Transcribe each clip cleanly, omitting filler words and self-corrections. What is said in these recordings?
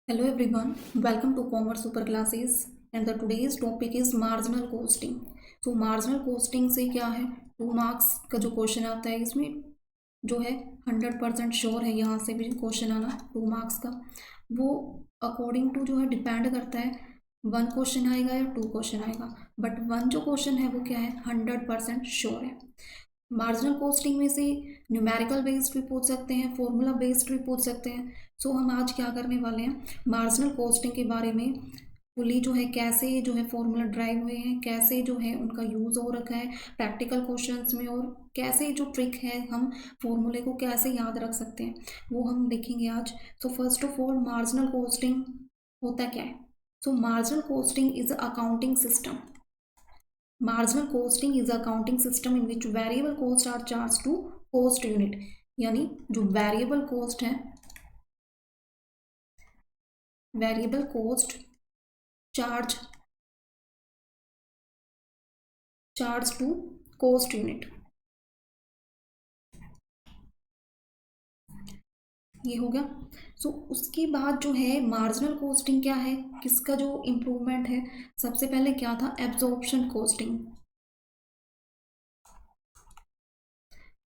Hello everyone, welcome to Commerce Super Classes and the today's topic is marginal costing. So marginal costing से क्या है, 2 marks का जो question आता है इसमें जो है 100% श्योर है यहाँ से भी क्वेश्चन आना 2 मार्क्स का। वो अकॉर्डिंग टू जो है डिपेंड करता है 1 क्वेश्चन आएगा या 2 क्वेश्चन आएगा, बट 1 जो क्वेश्चन है वो क्या है 100% श्योर है। मार्जिनल कॉस्टिंग में से न्यूमेरिकल बेस्ड भी पूछ सकते हैं, फॉर्मूला बेस्ड भी पूछ सकते हैं। सो हम आज क्या करने वाले हैं, मार्जिनल कॉस्टिंग के बारे में फुली जो है कैसे जो है फॉर्मूला ड्राइव हुए हैं, कैसे जो है उनका यूज़ हो रखा है प्रैक्टिकल क्वेश्चंस में, और कैसे जो ट्रिक है हम फॉर्मूले को कैसे याद रख सकते हैं वो हम देखेंगे आज। So first of all marginal costing होता क्या है। सो marginal costing is accounting system. Marginal costing is a accounting system in which variable costs are charged to cost unit। यानी जो variable cost है, variable cost charge to cost unit, ये हो गया। सो उसके बाद जो है मार्जिनल कॉस्टिंग क्या है, किसका जो इम्प्रूवमेंट है, सबसे पहले क्या था एब्जॉर्प्शन कॉस्टिंग।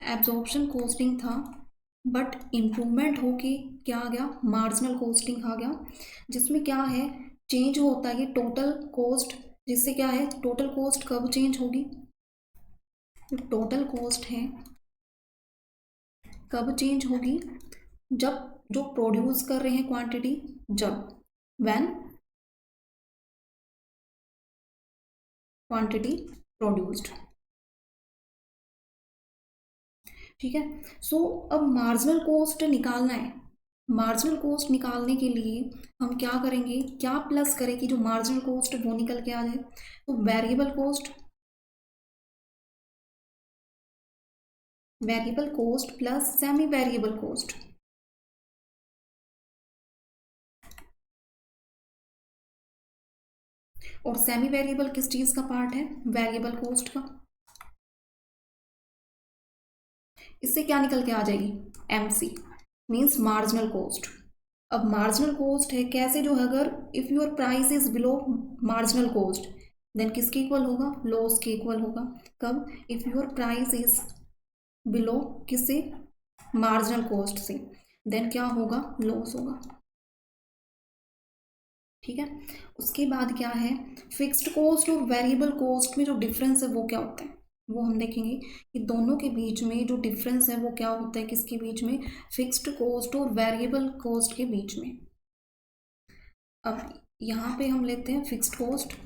एब्जॉर्प्शन कॉस्टिंग था बट इम्प्रूवमेंट होके क्या आ गया, मार्जिनल कॉस्टिंग आ गया, जिसमें क्या है चेंज होता है टोटल कॉस्ट। जिससे क्या है टोटल कॉस्ट कब चेंज होगी, जो टोटल कॉस्ट है कब चेंज होगी, जब जो प्रोड्यूस कर रहे हैं क्वांटिटी, जब व्हेन क्वांटिटी प्रोड्यूस्ड। ठीक है। सो अब मार्जिनल कॉस्ट निकालना है। मार्जिनल कॉस्ट निकालने के लिए हम क्या करेंगे, क्या प्लस करें कि जो मार्जिनल कॉस्ट वो निकल के आ जाए। तो variable cost plus semi variable cost. और सेमी वेरिएबल किस चीज का पार्ट है, वेरिएबल कॉस्ट का। इससे क्या निकल के आ जाएगी, एमसी मीन्स मार्जिनल कॉस्ट। अब मार्जिनल कॉस्ट है कैसे, जो अगर if your price is below marginal cost then किसके इक्वल होगा, लॉस के इक्वल होगा। कब, if your price is below किससे, मार्जिनल कॉस्ट से, देन क्या होगा, लॉस होगा। ठीक है। उसके बाद क्या है, फिक्स्ड कॉस्ट और वेरिएबल कॉस्ट में जो डिफरेंस है वो क्या होता है, वो हम देखेंगे कि दोनों के बीच में जो डिफरेंस है वो क्या होता है, किसके बीच में, फिक्स्ड कॉस्ट और वेरिएबल कॉस्ट के बीच में। अब यहाँ पे हम लेते हैं फिक्स्ड कॉस्ट,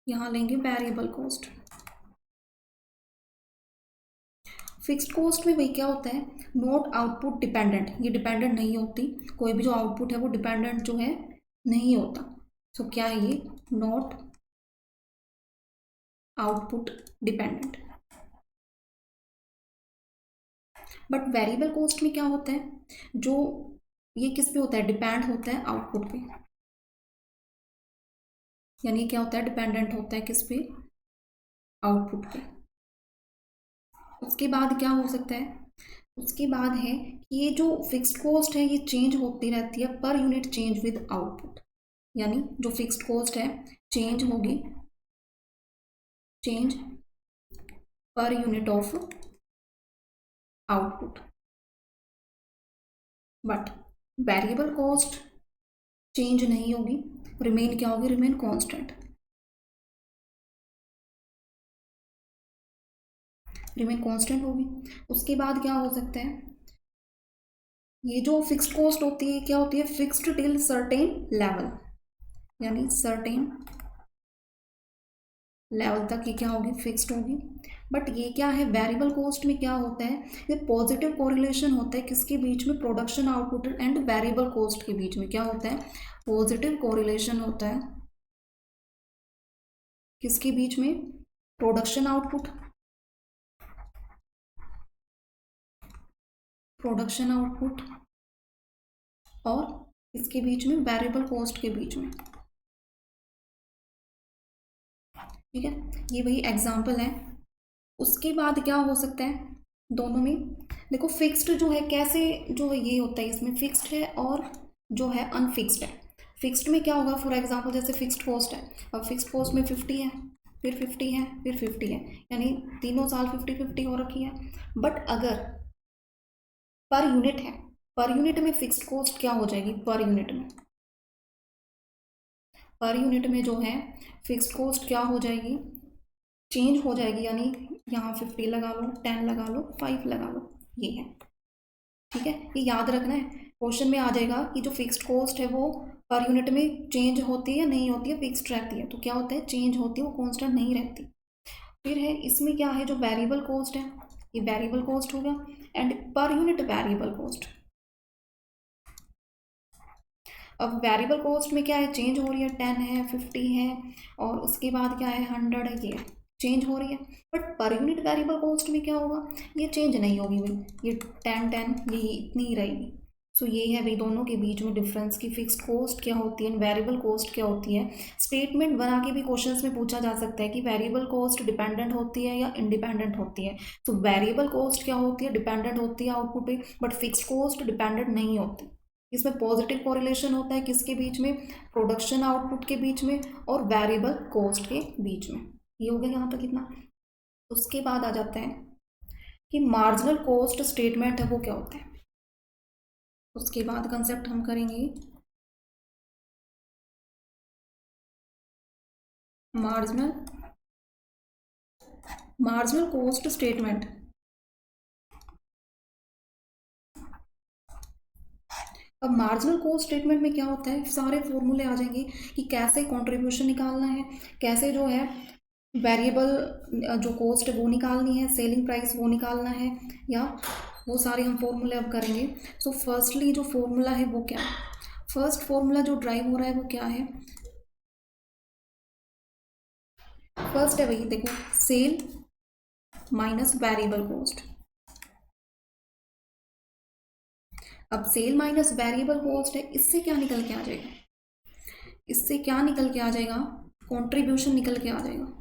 यहाँ लेंगे वेरिएबल कॉस्ट। फिक्स्ड कॉस्ट में भाई क्या होता है, नॉट आउटपुट डिपेंडेंट, ये डिपेंडेंट नहीं होती, कोई भी जो आउटपुट है वो डिपेंडेंट जो है नहीं होता। सो क्या है ये, not output dependent. But variable cost में क्या होता है, जो ये किस पे होता है, डिपेंड होता है आउटपुट पे। यानी क्या होता है, डिपेंडेंट होता है किस पे, आउटपुट पे। उसके बाद क्या हो सकता है, उसके बाद है कि ये जो फिक्स्ड कॉस्ट है ये चेंज होती रहती है per unit change with output. यानी जो फिक्स्ड कॉस्ट है चेंज होगी, change per unit of output. But variable cost change नहीं होगी, रिमेन क्या होगी, रिमेन कांस्टेंट, रिमेन कांस्टेंट होगी। उसके बाद क्या हो सकता है, ये जो फिक्स्ड कॉस्ट होती है क्या होती है, फिक्स्ड टिल सर्टेन लेवल, यानी सर्टेन लेवल तक ये क्या होगी, फिक्स्ड होगी। बट ये क्या है, वेरिएबल कॉस्ट में क्या होता है, ये पॉजिटिव कोरिलेशन होता है किसके बीच में, production output and variable cost के बीच में क्या होता है, पॉजिटिव कोरिलेशन होता है किसके बीच में, प्रोडक्शन आउटपुट, प्रोडक्शन आउटपुट और इसके बीच में वेरिएबल कॉस्ट के बीच में। ठीक है, ये वही एग्जाम्पल है। उसके बाद क्या हो सकता है, दोनों में देखो फिक्स्ड जो है कैसे जो है ये होता है, इसमें फिक्स्ड है और जो है अनफिक्स्ड है। फिक्स्ड में क्या होगा, फॉर एग्जांपल जैसे फिक्स्ड कॉस्ट है, अब फिक्स्ड कॉस्ट में 50 है, फिर 50 है, फिर 50 है, यानी तीनों साल 50-50 हो रखी है। बट अगर पर यूनिट है, पर यूनिट में फिक्स्ड कॉस्ट क्या हो जाएगी, पर यूनिट में जो है फिक्स्ड कॉस्ट क्या हो जाएगी, चेंज हो जाएगी, यानी यहाँ 50 लगा लो, 10 लगा लो, 5 लगा लो, ये है। ठीक है, ये याद रखना है, क्वेश्चन में आ जाएगा कि जो फिक्स्ड कॉस्ट है वो पर यूनिट में चेंज होती है या नहीं होती है, फिक्स्ड रहती है। तो क्या होता है, चेंज होती है, वो कॉन्स्टेंट नहीं रहती। फिर है इसमें क्या है, जो वेरिएबल कॉस्ट है, ये वेरिएबल कॉस्ट होगा, and per unit variable cost. अब वेरिएबल कॉस्ट में क्या है, चेंज हो रही है, 10 है, 50 है, और उसके बाद क्या है, 100 है, ये चेंज हो रही है। But per unit variable cost में क्या होगा, ये चेंज नहीं होगी भाई, ये 10-10 ये इतनी ही रहेगी। सो ये है भाई दोनों के बीच में डिफरेंस की फिक्स्ड कॉस्ट क्या होती है, वेरिएबल कॉस्ट क्या होती है। स्टेटमेंट बना के भी क्वेश्चंस में पूछा जा सकता है कि वेरिएबल कॉस्ट डिपेंडेंट होती है या इंडिपेंडेंट होती है। तो वेरिएबल कॉस्ट क्या होती है, डिपेंडेंट होती है आउटपुट पे, बट फिक्स्ड कॉस्ट डिपेंडेंट नहीं होती। इसमें पॉजिटिव कोरिलेशन होता है किसके बीच में, प्रोडक्शन आउटपुट के बीच में और वेरिएबल कॉस्ट के बीच में। ये हो गया यहाँ तक इतना। उसके बाद आ जाते हैं कि मार्जिनल कॉस्ट स्टेटमेंट है वो क्या होता है। उसके बाद कंसेप्ट हम करेंगे मार्जिनल कॉस्ट स्टेटमेंट। अब मार्जिनल कॉस्ट स्टेटमेंट में क्या होता है, सारे फॉर्मूले आ जाएंगे कि कैसे कंट्रीब्यूशन निकालना है, कैसे जो है वेरिएबल जो कॉस्ट है वो निकालनी है, सेलिंग प्राइस वो निकालना है, या वो सारे हम फॉर्मूले अब करेंगे। सो फर्स्टली जो फॉर्मूला है वो क्या है, फर्स्ट फॉर्मूला जो ड्राइव हो रहा है वो क्या है, फर्स्ट है वही देखो, सेल माइनस वेरिएबल कॉस्ट। अब सेल माइनस वेरिएबल कॉस्ट है, इससे क्या निकल के आ जाएगा, इससे क्या निकल के आ जाएगा, कंट्रीब्यूशन निकल के आ जाएगा।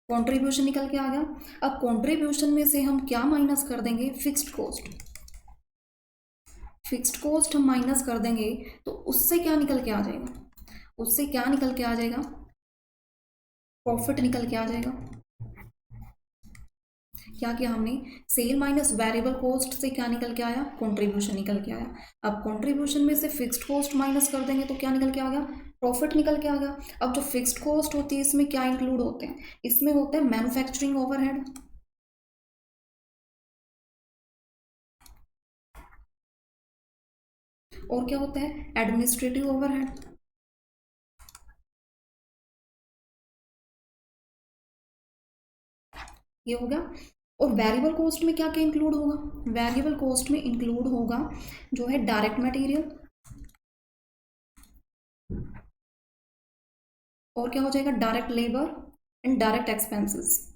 कंट्रीब्यूशन निकल के आ गया। अब कंट्रीब्यूशन में से हम क्या माइनस कर देंगे, फिक्स्ड कॉस्ट। फिक्स्ड कॉस्ट हम माइनस कर देंगे तो उससे क्या निकल के आ जाएगा, उससे क्या निकल के आ जाएगा, प्रॉफिट निकल के आ जाएगा। क्या किया हमने, सेल माइनस वेरिएबल कॉस्ट से क्या निकल के आया, कंट्रीब्यूशन निकल के आया। अब कंट्रीब्यूशन में से फिक्स्ड कॉस्ट माइनस कर देंगे तो क्या निकल के आ गया, प्रॉफिट निकल के आ गया। अब जो फिक्स्ड कॉस्ट होती है इसमें क्या इंक्लूड होते हैं, इसमें होते हैं मैन्युफैक्चरिंग ओवरहेड, और क्या होता है, एडमिनिस्ट्रेटिव ओवरहेड। ये हो गया। और वेरिएबल कॉस्ट में क्या क्या इंक्लूड होगा, वेरिएबल कॉस्ट में इंक्लूड होगा जो है डायरेक्ट मटेरियल, और क्या हो जाएगा, direct labour and direct expenses,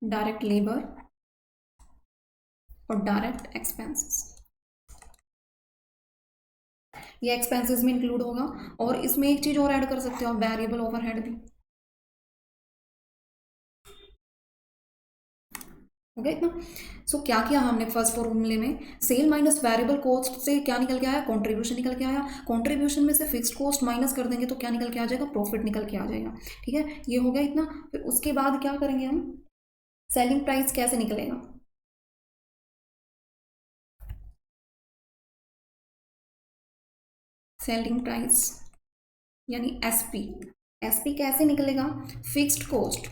direct labour और डायरेक्ट एक्सपेंसेस, ये एक्सपेंसेस में इंक्लूड होगा। और इसमें एक चीज और ऐड कर सकते हो आप, वेरिएबल ओवरहेड भी हो गया इतना। सो क्या किया हमने फर्स्ट फॉर्मूले में, सेल माइनस वेरिएबल कॉस्ट से क्या निकल के आया, कंट्रीब्यूशन निकल के आया। कंट्रीब्यूशन में से फिक्स्ड कॉस्ट माइनस कर देंगे तो क्या निकल के आ जाएगा, प्रॉफिट निकल के आ जाएगा। ठीक है, ये हो गया इतना। फिर उसके बाद क्या करेंगे हम, सेलिंग प्राइस कैसे निकलेगा, सेलिंग प्राइस यानी एसपी, एसपी कैसे निकलेगा, fixed cost,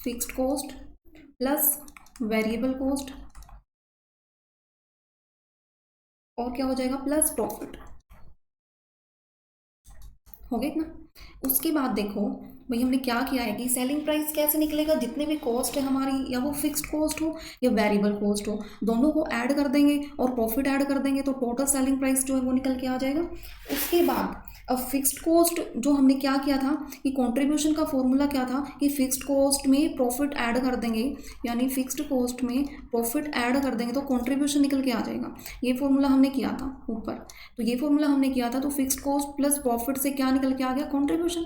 fixed cost plus variable cost, और क्या हो जाएगा, प्लस प्रॉफिट। हो गया इतना। उसके बाद देखो भाई हमने क्या किया है कि सेलिंग प्राइस कैसे निकलेगा, जितने भी कॉस्ट है हमारी, या वो फिक्स्ड कॉस्ट हो या वेरिएबल कॉस्ट हो, दोनों को ऐड कर देंगे और प्रॉफिट ऐड कर देंगे तो टोटल सेलिंग प्राइस जो है वो निकल के आ जाएगा। उसके बाद अब फिक्स्ड कॉस्ट जो हमने क्या किया था कि कंट्रीब्यूशन का फॉर्मूला क्या था कि फिक्स्ड कॉस्ट में प्रॉफिट ऐड कर देंगे, यानी फिक्स्ड कॉस्ट में प्रॉफिट ऐड कर देंगे तो कंट्रीब्यूशन निकल के आ जाएगा। ये फॉर्मूला हमने किया था ऊपर, तो ये फॉर्मूला हमने किया था, तो फिक्स्ड कॉस्ट प्लस प्रॉफिट से क्या निकल के आ गया, कंट्रीब्यूशन।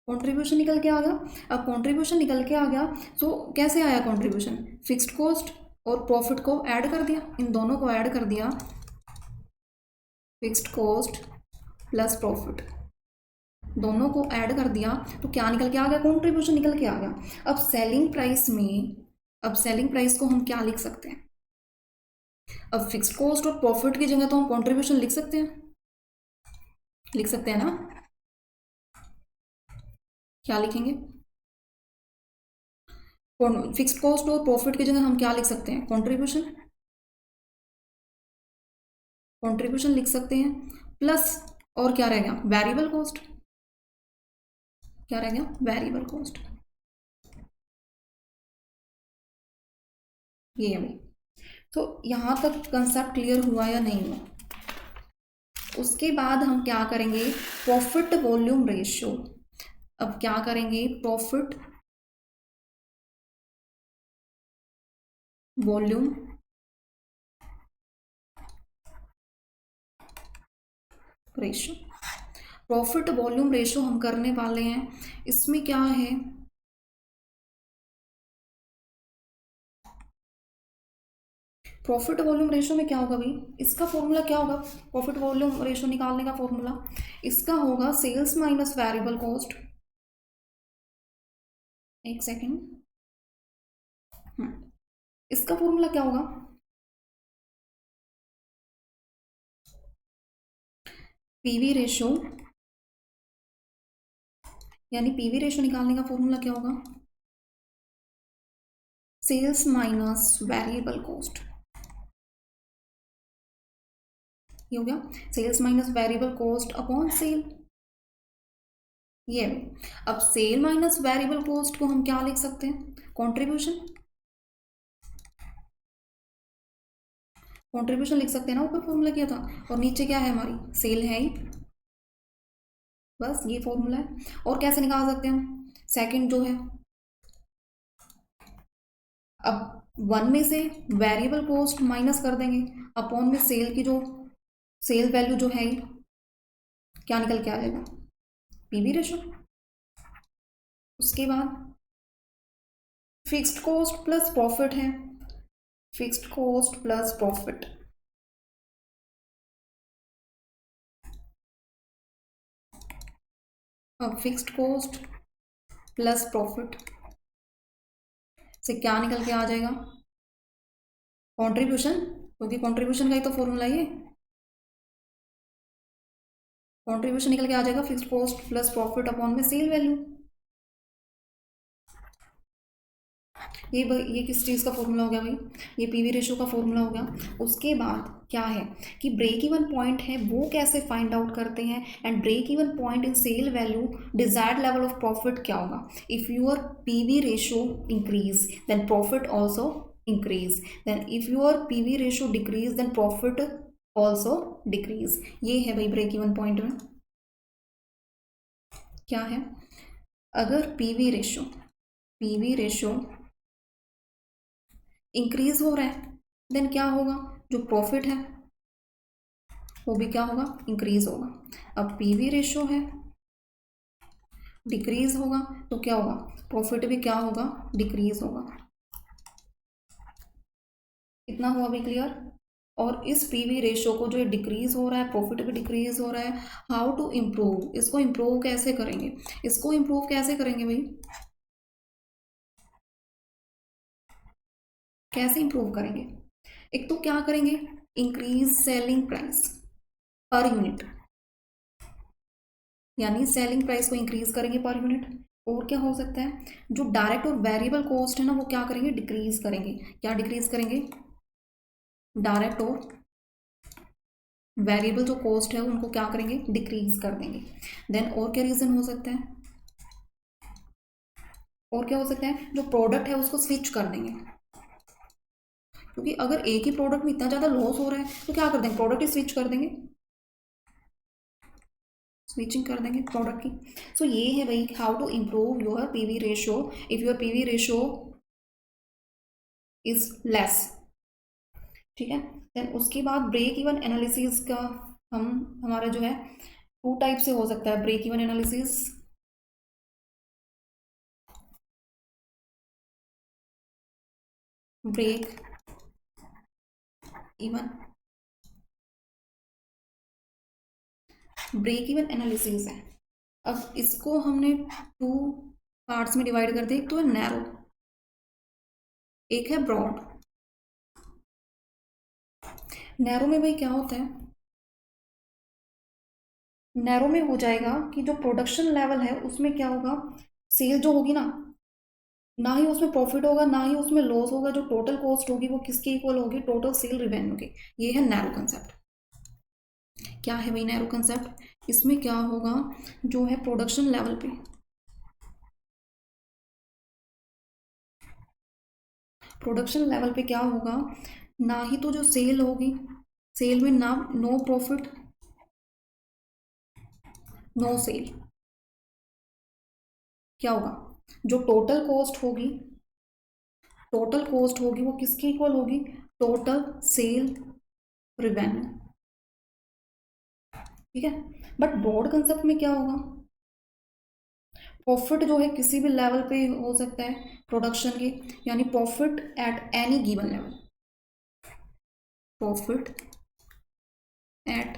कंट्रीब्यूशन निकल के आ गया। अब कंट्रीब्यूशन निकल के आ गया तो कैसे आया कंट्रीब्यूशन, फिक्स्ड कॉस्ट और प्रॉफिट को ऐड कर दिया, इन दोनों को ऐड कर दिया, फिक्स्ड कॉस्ट प्लस प्रॉफिट दोनों को ऐड कर दिया तो क्या निकल के आ गया, कंट्रीब्यूशन निकल के आ गया। अब सेलिंग प्राइस में, अब सेलिंग प्राइस को हम क्या लिख सकते हैं, अब फिक्स्ड कॉस्ट और प्रॉफिट की जगह तो हम कंट्रीब्यूशन लिख सकते हैं, लिख सकते हैं ना, क्या लिखेंगे, फिक्स्ड कॉस्ट और प्रॉफिट की जगह हम क्या लिख सकते हैं, कंट्रीब्यूशन, कंट्रीब्यूशन लिख सकते हैं, प्लस और क्या रह गया, वेरिएबल कॉस्ट, क्या रह गया, वेरिएबल कॉस्ट। ये है भाई। तो यहां तक कंसेप्ट क्लियर हुआ या नहीं हुआ। उसके बाद हम क्या करेंगे, प्रॉफिट वॉल्यूम रेशियो। अब क्या करेंगे, profit volume ratio, profit volume ratio हम करने वाले हैं। इसमें क्या है, प्रॉफिट वॉल्यूम रेशियो में क्या होगा भाई, इसका फॉर्मूला क्या होगा, प्रॉफिट वॉल्यूम रेशियो निकालने का फॉर्मूला इसका होगा सेल्स माइनस वेरिएबल कॉस्ट। एक सेकेंड, इसका फॉर्मूला क्या होगा, पीवी रेशियो, यानी पीवी रेशियो निकालने का फॉर्मूला क्या होगा, सेल्स माइनस वेरिएबल कॉस्ट। ये हो गया sales minus variable cost upon sale. ये अब सेल माइनस वेरिएबल कॉस्ट को हम क्या लिख सकते हैं, कंट्रीब्यूशन, कंट्रीब्यूशन लिख सकते हैं ना, ऊपर फॉर्मूला किया था, और नीचे क्या है हमारी, सेल है ही, बस ये फॉर्मूला है। और कैसे निकाल सकते हैं हम, सेकंड जो है, अब वन में से वेरिएबल कॉस्ट माइनस कर देंगे, अपॉन में सेल की जो सेल वैल्यू जो है क्या निकल के आ जाएगा, पीवी रेशो। उसके बाद फिक्स्ड कॉस्ट प्लस प्रॉफिट है, फिक्स्ड कॉस्ट प्लस प्रॉफिट, अब फिक्स्ड कॉस्ट प्लस प्रॉफिट से क्या निकल के आ जाएगा, कंट्रीब्यूशन, क्योंकि कंट्रीब्यूशन का ही तो फॉर्मूला ये, कंट्रीब्यूशन निकल के आ जाएगा fixed cost plus profit upon में सेल वैल्यू। ये किस चीज़ का फॉर्मूला हो गया भाई, ये पीवी रेशियो का फॉर्मूला हो गया। उसके बाद क्या है कि ब्रेक इवन पॉइंट है वो कैसे फाइंड आउट करते हैं, and break even point in sale value desired level of profit क्या होगा, if your PV ratio increase then profit also increase, then if your PV ratio decrease then profit also decrease. ये है भाई break even point में क्या है, अगर PV ratio increase हो रहा है देन क्या होगा, जो प्रॉफिट है वो भी क्या होगा, इंक्रीज होगा। अब पीवी रेशियो है डिक्रीज होगा तो क्या होगा, प्रॉफिट भी क्या होगा, डिक्रीज होगा। इतना हुआ भी क्लियर। और इस पीवी रेशियो को जो डिक्रीज हो रहा है, प्रॉफिट भी डिक्रीज हो रहा है, हाउ टू इम्प्रूव, इसको इम्प्रूव कैसे करेंगे, इसको इम्प्रूव कैसे करेंगे भाई, कैसे इंप्रूव करेंगे, एक तो क्या करेंगे, increase selling price per unit, यानी सेलिंग प्राइस को इंक्रीज करेंगे पर यूनिट। और क्या हो सकता है, जो डायरेक्ट और वेरिएबल कॉस्ट है ना वो क्या करेंगे, डिक्रीज करेंगे। क्या डिक्रीज करेंगे, डायरेक्ट और वेरिएबल जो कॉस्ट है उनको क्या करेंगे, डिक्रीज कर देंगे। देन और क्या रीजन हो सकता है, और क्या हो सकता है, जो प्रोडक्ट है उसको स्विच कर देंगे, क्योंकि अगर एक ही प्रोडक्ट में इतना ज़्यादा लॉस हो रहा है तो क्या कर देंगे, प्रोडक्ट ही स्विच कर देंगे, स्विचिंग कर देंगे प्रोडक्ट की। सो ये है भाई how to improve your PV ratio if your PV ratio is less. ठीक है, देन उसके बाद ब्रेक इवन एनालिसिस का हम हमारा जो है टू टाइप से हो सकता है break even analysis. Break even analysis है। अब इसको हमने टू पार्ट्स में डिवाइड कर दिया, एक तो है नैरो, एक है ब्रॉड। नैरो में भाई क्या होता है, नैरो में हो जाएगा कि जो प्रोडक्शन लेवल है उसमें क्या होगा, सेल जो होगी ना ही उसमें प्रॉफिट होगा ना ही उसमें लॉस होगा, जो टोटल कॉस्ट होगी वो किसके इक्वल होगी, टोटल सेल रिवेन्यू के। ये है नैरो कंसेप्ट। क्या है भाई नैरो कंसेप्ट, इसमें क्या होगा, जो है प्रोडक्शन लेवल पे, प्रोडक्शन लेवल पे क्या होगा, ना ही तो जो सेल होगी, सेल में ना नो प्रॉफिट नो सेल, क्या होगा, जो टोटल कॉस्ट होगी वो किसकी इक्वल होगी, टोटल सेल रिवेन्यू। ठीक है, बट ब्रॉड कंसेप्ट में क्या होगा, प्रॉफिट जो है किसी भी लेवल पे हो सकता है प्रोडक्शन के, यानी profit at any given level, profit at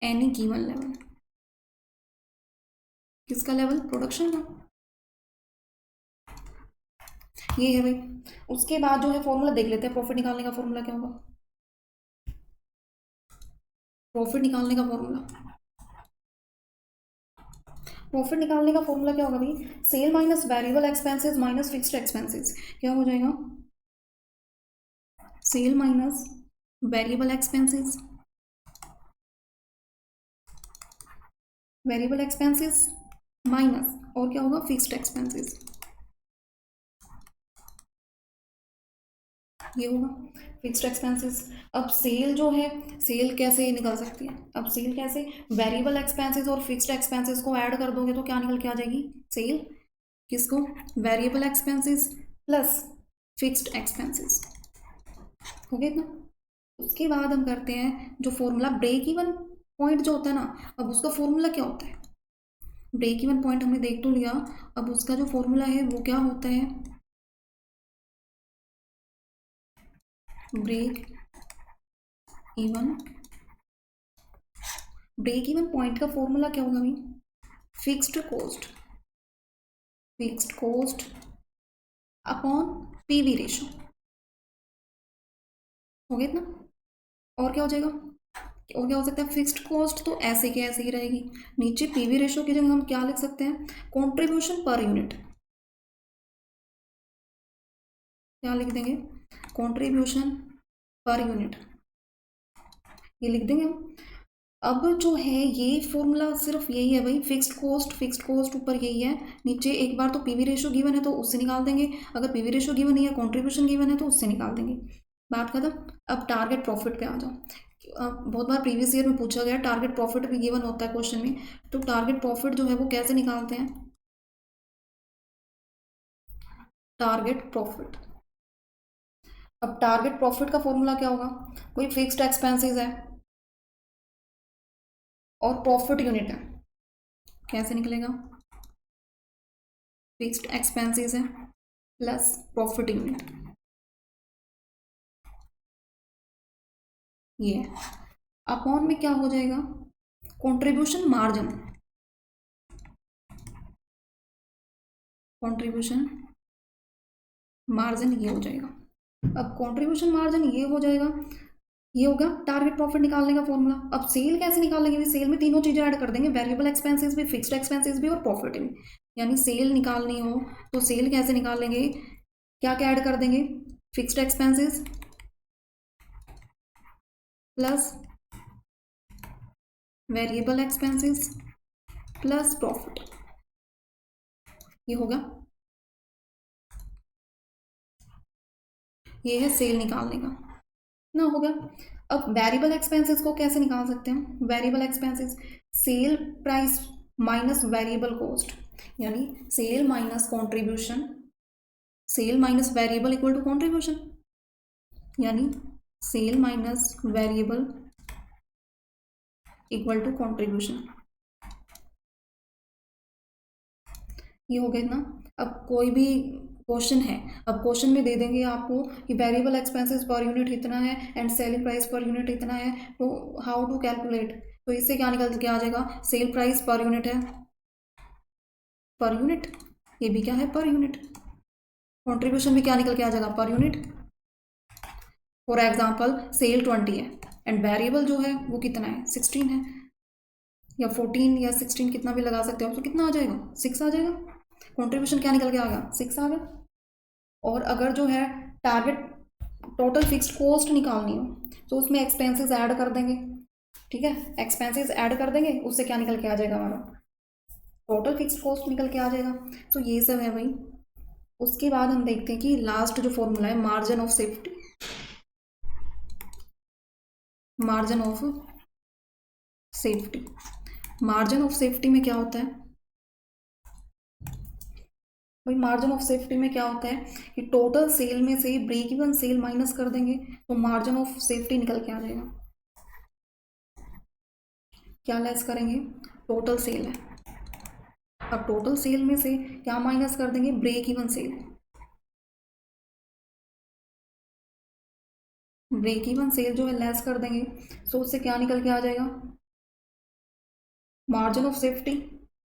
any given level, किसका लेवल, प्रोडक्शन का। ये है भाई। उसके बाद जो है फॉर्मूला देख लेते हैं, प्रॉफिट निकालने का फॉर्मूला क्या होगा, प्रॉफिट निकालने का फॉर्मूला, प्रॉफिट निकालने का फॉर्मूला क्या होगा भाई, sale minus variable expenses minus fixed expenses, क्या हो जाएगा, sale minus variable expenses, variable expenses minus और क्या होगा, फिक्स्ड एक्सपेंसेस, ये होगा फिक्स्ड एक्सपेंसेस। अब सेल जो है, सेल कैसे निकल सकती है, अब सेल कैसे, वेरिएबल एक्सपेंसेस और फिक्स्ड एक्सपेंसेस को ऐड कर दोगे तो क्या निकल के आ जाएगी, सेल, किसको, variable expenses plus fixed expenses, हो गया इतना। उसके बाद हम करते हैं जो फॉर्मूला ब्रेक इवन पॉइंट जो होता है ना, अब उसका फॉर्मूला क्या होता है, ब्रेक इवन पॉइंट हमने देख तो लिया, अब उसका जो फॉर्मूला है वो क्या होता है, break even, break even point का फॉर्मूला क्या होगा भाई, fixed cost, fixed cost upon PV ratio, हो गया इतना। और क्या हो जाएगा, और क्या हो सकता है, फिक्स्ड कॉस्ट तो ऐसे के ऐसे ही रहेगी, नीचे पीवी रेशो की जगह हम क्या लिख सकते हैं, कंट्रीब्यूशन पर यूनिट, क्या लिख देंगे, कंट्रीब्यूशन पर यूनिट, ये लिख देंगे हम। अब जो है ये फॉर्मूला सिर्फ यही है भाई, फिक्स्ड कॉस्ट ऊपर यही है, नीचे एक बार तो पीवी रेशो गिवन है तो उससे निकाल देंगे, अगर पीवी रेशो गिवन नहीं है कंट्रीब्यूशन गिवन है तो उससे निकाल देंगे, बात खत्म। अब टारगेट प्रॉफिट पे आ जाओ। अब बहुत बार प्रीवियस ईयर में पूछा गया, टारगेट प्रॉफिट भी गिवन होता है क्वेश्चन में, तो टारगेट प्रॉफिट जो है वो कैसे निकालते हैं, टारगेट प्रॉफिट। अब टारगेट प्रॉफिट का फॉर्मूला क्या होगा, कोई फिक्स्ड एक्सपेंसेस है और प्रॉफिट यूनिट है, कैसे निकलेगा, फिक्स्ड एक्सपेंसेस है प्लस प्रॉफिट यूनिट, ये अपॉन में क्या हो जाएगा, कंट्रीब्यूशन मार्जिन, कंट्रीब्यूशन मार्जिन ये हो जाएगा। अब कंट्रीब्यूशन मार्जिन ये हो जाएगा, ये होगा टारगेट प्रॉफिट निकालने का फॉर्मूला। अब सेल कैसे निकालेंगे, सेल में तीनों चीजें ऐड कर देंगे, वेरिएबल एक्सपेंसेस भी, फिक्स्ड एक्सपेंसेस भी और प्रॉफिट भी, यानी सेल निकालनी हो तो सेल कैसे निकालेंगे, क्या क्या ऐड कर देंगे, fixed expenses plus variable expenses plus profit, ये होगा। ये है सेल निकालने का ना, हो गया। अब वेरिएबल एक्सपेंसेस को कैसे निकाल सकते हैं? Variable expenses sell price minus variable cost, यानी sell minus contribution, sell minus variable equal to contribution, यानी sell minus variable equal to contribution. ये हो गया ना। अब कोई भी क्वेश्चन है, अब क्वेश्चन में दे देंगे आपको कि वेरिएबल एक्सपेंसेस पर यूनिट इतना है and selling price per unit इतना है, तो हाउ टू कैलकुलेट? तो इससे क्या निकल के आ जाएगा? सेल प्राइस पर यूनिट है, पर यूनिट, ये भी क्या है? Per unit. कॉन्ट्रीब्यूशन भी क्या निकल के आ जाएगा? Per unit. For example cell 20 है एंड वेरिएबल जो है वो कितना है? 16 है, या 14 या 16 कितना भी लगा सकते हो, तो कितना आ जाएगा? 6 आ जाएगा। कॉन्ट्रीब्यूशन क्या निकल के आ गया? 6 आ गया। और अगर जो है टारगेट टोटल फिक्स्ड कॉस्ट निकालनी हो तो उसमें एक्सपेंसेस ऐड कर देंगे, ठीक है, एक्सपेंसेस ऐड कर देंगे, उससे क्या निकल के आ जाएगा? हमारा टोटल फिक्स्ड कॉस्ट निकल के आ जाएगा। तो ये सब है भाई। उसके बाद हम देखते हैं कि लास्ट जो फॉर्मूला है margin of safety, margin of safety, margin of safety में क्या होता है भाई? मार्जिन ऑफ सेफ्टी में क्या होता है कि टोटल सेल में से ब्रेक इवन सेल माइनस कर देंगे तो मार्जिन ऑफ सेफ्टी निकल के आ जाएगा। क्या लेस करेंगे? टोटल सेल है, अब टोटल सेल में से क्या माइनस कर देंगे? Break even sale. Break even sale जो है लेस कर देंगे, तो उससे क्या निकल के आ जाएगा? Margin of safety.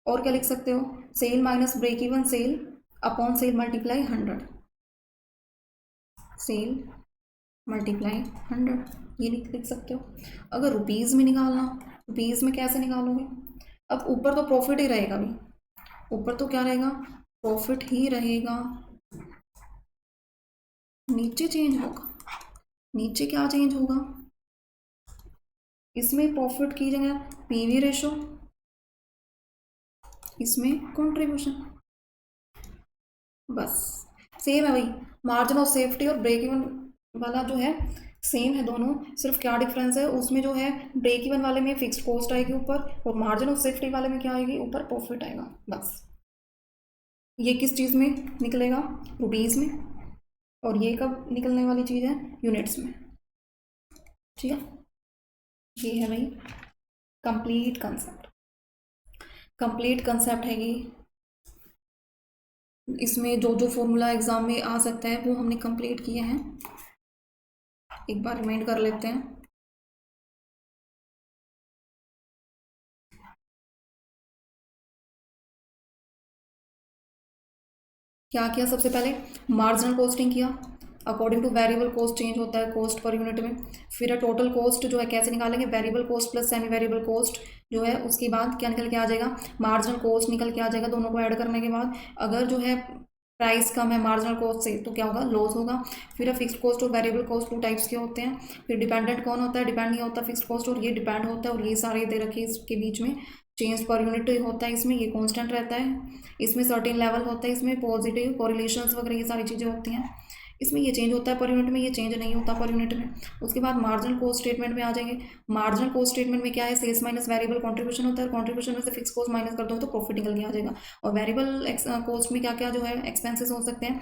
और क्या लिख सकते हो? Sale minus break even sale upon sale multiply 100, sale multiply 100, ये लिख सकते हो। अगर रुपीज़ में निकालना, रुपीज़ में कैसे निकालोगे? अब ऊपर तो प्रॉफिट ही रहेगा भी, ऊपर तो क्या रहेगा? प्रॉफिट ही रहेगा। नीचे चेंज होगा, नीचे क्या चेंज होगा? इसमें प्रॉफिट की जगह पीवी रेशो, इसमें कंट्रीब्यूशन, बस सेम है भाई। मार्जिन ऑफ सेफ्टी और ब्रेक इवन वाला जो है सेम है दोनों, सिर्फ क्या डिफरेंस है उसमें जो है ब्रेक इवन वाले में फिक्स्ड कॉस्ट आएगी ऊपर, और मार्जिन ऑफ सेफ्टी वाले में क्या आएगी? ऊपर प्रॉफिट आएगा, बस। ये किस चीज़ में निकलेगा? रुपीज़ में। और ये कब निकलने वाली चीज़ है? यूनिट्स में, ठीक है। ये है भाई कंप्लीट कंसेप्ट, कंप्लीट कंसेप्ट है ये। इसमें जो जो फॉर्मूला एग्जाम में आ सकता है वो हमने कंप्लीट किए हैं, एक बार रिमाइंड कर लेते हैं। क्या किया? सबसे पहले मार्जिनल कॉस्टिंग किया, according two variable cost change होता है कॉस्ट पर यूनिट में। फिर टोटल कॉस्ट जो है कैसे निकालेंगे? Variable cost plus semi variable cost जो है, उसके बाद क्या निकल के आ जाएगा? मार्जिनल कॉस्ट निकल के आ जाएगा। दोनों को ऐड करने के बाद अगर जो है प्राइस कम है मार्जिनल कॉस्ट से तो क्या होगा? लॉस होगा। फिर फिक्स्ड कॉस्ट और वेरिएबल कॉस्ट 2 टाइप्स के होते हैं। फिर डिपेंडेंट कौन होता है? डिपेंड नहीं होता फिक्स्ड कॉस्ट, और ये डिपेंड होता है। और ये सारे दे रखे इसके बीच में चेंज पर यूनिट होता है, इसमें ये कांस्टेंट रहता है, इसमें सर्टेन लेवल होता है, इसमें पॉजिटिव कोरिलेशंस वगैरह ये सारी चीज़ें होती हैं। इसमें ये चेंज होता है पर यूनिट में, ये चेंज नहीं होता पर यूनिट में। उसके बाद मार्जिनल कॉस्ट स्टेटमेंट में आ जाएंगे। मार्जिनल कॉस्ट स्टेटमेंट में क्या है? सेल्स माइनस वेरिएबल कंट्रीब्यूशन होता है, कंट्रीब्यूशन में से फिक्स कॉस्ट माइनस कर दो तो प्रॉफिट निकल के आ जाएगा। और वेरिएबल कॉस्ट में क्या क्या जो है एक्सपेंसेस हो सकते हैं?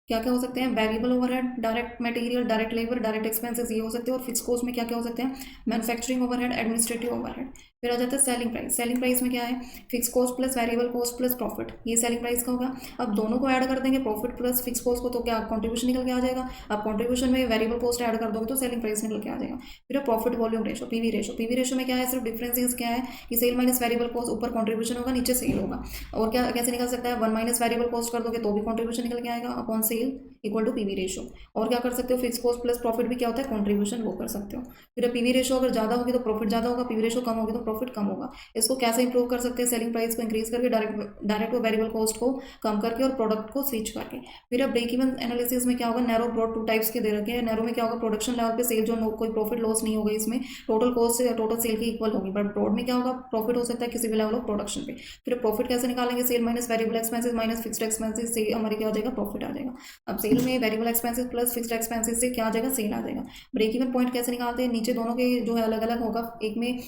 क्या क्या हो सकते हैं? Variable overhead, direct material, direct labour, direct expenses, ये हो सकते हैं। और फिक्स कॉस्ट में क्या क्या हो सकते हैं? Manufacturing overhead, administrative overhead. फिर आ जाता है सेलिंग प्राइस। सेलिंग प्राइस में क्या है? Fix cost plus variable cost plus profit, ये सेलिंग प्राइस का होगा। अब दोनों को ऐड कर देंगे, प्रॉफिट प्लस फिक्स कॉस्ट को, तो क्या कॉन्ट्रीब्यूशन निकल के आ जाएगा। अब कॉन्ट्रीब्यूशन में वेरिएबल कॉस्ट ऐड कर दोगे तो सेलिंग प्राइस निकल के आ जाएगा। फिर profit volume ratio, PV ratio. PV ratio में क्या है? सिर्फ डिफरेंस क्या है कि सेल माइनस वेरिएबल कॉस्ट, ऊपर कॉन्ट्रीब्यूशन होगा नीचे सेल होगा। और क्या कैसे निकल सकता है? 1 माइनस वेरिएबल कॉस्ट कर दोगे तो भी कॉन्ट्रीब्यूशन निकल के आएगा upon sale equal to PV ratio. और क्या कर सकते हो? फिक्स कॉस्ट प्लस प्रॉफिट भी क्या होता है? कॉन्ट्रीब्यूशन, वो कर सकते हो। फिर पीवी रेशो अगर ज़्यादा होगी तो प्रॉफिट ज़्यादा होगा, पीवी रेशो कम होगी तो प्रॉफिट कम होगा। इसको कैसे इंप्रूव कर सकते हैं? सेलिंग प्राइस को इंक्रीज करके, डायरेक्ट और वेरिएबल कॉस्ट को कम करके और प्रोडक्ट को स्विच करके। फिर अब ब्रेक इवन एनालिसिस में क्या होगा? नैरो ब्रॉड 2 टाइप्स के दे रखे हैं। नैरो में क्या होगा? प्रोडक्शन लेवल पे सेल जो कोई प्रॉफिट लॉस नहीं होगा, इसमें टोटल कॉस्ट से टोटल सेल की इक्वल होगी। बट ब्रॉड में क्या होगा? प्रॉफिट हो सकता है किसी भी लेवल ऑफ प्रोडक्शन पे। फिर प्रॉफिट कैसे निकालेंगे? Sale minus variable expenses minus fixed expenses से हमारे क्या हो जाएगा? प्रॉफिट आ जाएगा। अब सेल में variable expenses plus fixed expenses से क्या आ जाएगा, सेल आ जाएगा। ब्रेक इवन पॉइंट कैसे निकालते हैं, नीचे दोनों के जो है अलग अलग होगा, एक में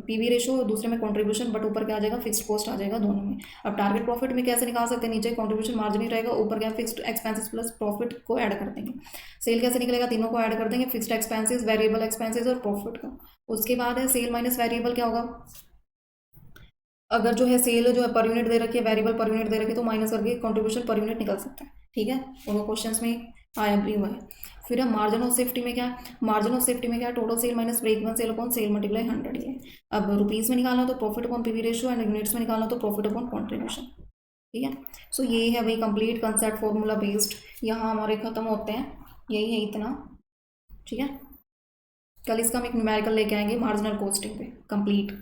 पीवी रेशो, दूसरे में कॉन्ट्रीब्यूशन, बट ऊपर क्या आ जाएगा, फिक्स्ड कॉस्ट आ जाएगा दोनों में। अब टारगेट प्रॉफिट में कैसे निकाल सकते हैं, नीचे कॉन्ट्रीब्यूशन मार्जिन ही रहेगा, ऊपर क्या फिक्स्ड एक्सपेंसेस प्लस प्रॉफिट को ऐड कर देंगे। सेल कैसे निकलेगा, तीनों को ऐड कर देंगे, फिक्स्ड एक्सपेंसेस, वेरिएबल एक्सपेंसेस और प्रॉफिट को। उसके बाद है सेल माइनस वेरिएबल क्या होगा, अगर जो है सेल जो है पर यूनिट दे रखी है, वेरिएबल पर यूनिट दे रखी है, तो माइनस करके कंट्रीब्यूशन पर यूनिट निकल सकता है, ठीक है, और वो क्वेश्चन में आया भी हुआ है। फिर है मार्जिन ऑफ सेफ्टी में क्या, मार्जिन ऑफ सेफ्टी में क्या, total sale minus break even sale upon sale multiply 100 ये। अब रुपीज़ में निकालना तो profit upon PV ratio, and units में निकालना तो प्रॉफिट अपॉन कॉन्ट्रीब्यूशन, ठीक है। सो ये है भाई कंप्लीट कंसेप्ट फॉर्मूला बेस्ड, यहाँ हमारे खत्म होते हैं, यही है इतना, ठीक है। कल इसका हम एक न्यूमेरिकल लेके आएंगे मार्जिनल कॉस्टिंग पे कंप्लीट।